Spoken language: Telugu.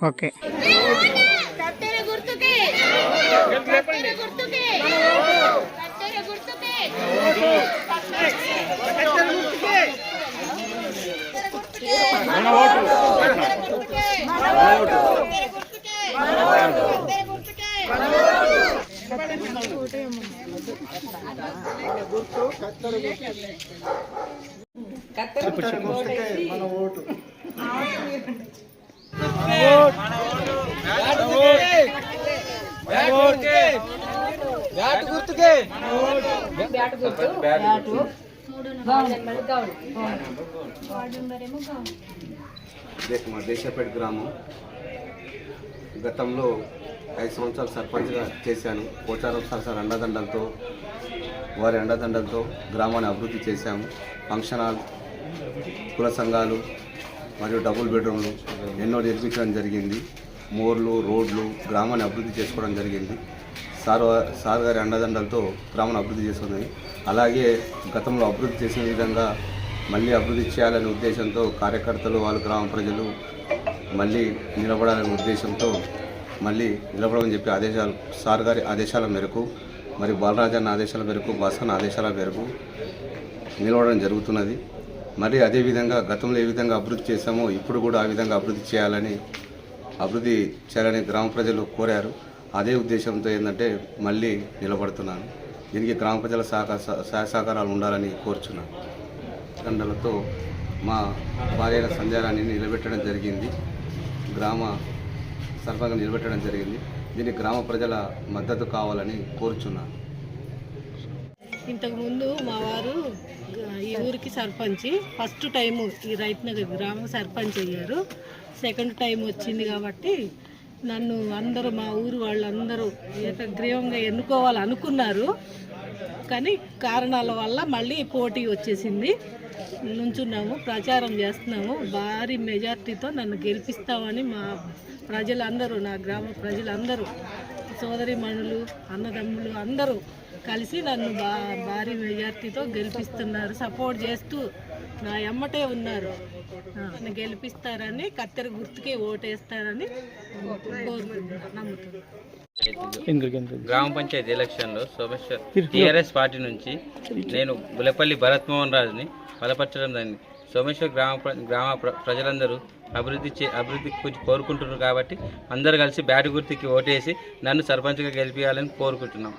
ఓకే మా దేశపేట గ్రామం గతంలో 5 సంవత్సరాలు సర్పంచ్గా చేశాను. పోచారం సరసర అండదండలతో వారి అండదండలతో గ్రామాన్ని అభివృద్ధి చేశాము. ఫంక్షన్ హాల్, కుల సంఘాలు మరియు డబుల్ బెడ్రూమ్లు ఎన్నో నిర్మించడం జరిగింది. మోర్లు, రోడ్లు గ్రామాన్ని అభివృద్ధి చేసుకోవడం జరిగింది. సార్ గారి అండదండలతో గ్రామాన్ని అభివృద్ధి చేసుకుంది. అలాగే గతంలో అభివృద్ధి చేసిన విధంగా మళ్ళీ అభివృద్ధి చేయాలనే ఉద్దేశంతో కార్యకర్తలు, వాళ్ళు గ్రామ ప్రజలు మళ్ళీ నిలబడాలనే ఉద్దేశంతో మళ్ళీ నిలబడమని చెప్పి ఆదేశాలు, సార్ గారి ఆదేశాల మేరకు, మరి బాలరాజన్న ఆదేశాల మేరకు, భాస్కర్ ఆదేశాల మేరకు నిలబడడం జరుగుతున్నది. మరి అదేవిధంగా గతంలో ఏ విధంగా అభివృద్ధి చేశామో ఇప్పుడు కూడా ఆ విధంగా అభివృద్ధి చేయాలని గ్రామ ప్రజలు కోరారు. అదే ఉద్దేశంతో ఏంటంటే మళ్ళీ నిలబడుతున్నాను. దీనికి గ్రామ ప్రజల సహాయ సహకారాలు ఉండాలని కోరుచున్నాను. దండలతో మా భార్య సంధ్యారాన్ని నిలబెట్టడం జరిగింది. గ్రామ సర్పంచ్గా నిలబెట్టడం జరిగింది. దీనికి గ్రామ ప్రజల మద్దతు కావాలని కోరుచున్నాను. ఇంతకుముందు మా వారు ఈ ఊరికి సర్పంచ్, ఫస్ట్ టైము ఈ రైతునగర్ గ్రామ సర్పంచ్ అయ్యారు. సెకండ్ టైం వచ్చింది కాబట్టి నన్ను అందరూ, మా ఊరు వాళ్ళందరూ ఏకగ్రీవంగా ఎన్నుకోవాలనుకున్నారు. కానీ కారణాల వల్ల మళ్ళీ పోటీ వచ్చేసింది. నుంచున్నాము, ప్రచారం చేస్తున్నాము. భారీ మెజార్టీతో నన్ను గెలిపిస్తామని మా ప్రజలందరూ, నా గ్రామ ప్రజలందరూ, సోదరిమణులు, అన్నదమ్ములు అందరూ కలిసి నన్ను భారీ మెజార్టీతో గెలిపిస్తున్నారు. సపోర్ట్ చేస్తూ నా ఎమ్మటే ఉన్నారు. నన్ను గెలిపిస్తారని, కత్తెర గుర్తుకే ఓటేస్తారని నమ్ముతున్నాను. గ్రామ పంచాయతీ ఎలక్షన్లో సోమేశ్వర్ టీఆర్ఎస్ పార్టీ నుంచి నేను గులపల్లి భరత్ మోహన్ రాజుని బలపరచడం జరిగింది. సోమేశ్వర్ గ్రామ ప్రజలందరూ అభివృద్ధి కోరుకుంటున్నారు కాబట్టి అందరూ కలిసి బ్యాట్ గుర్తుకి ఓటేసి నన్ను సర్పంచ్గా గెలిపించాలని కోరుకుంటున్నాం.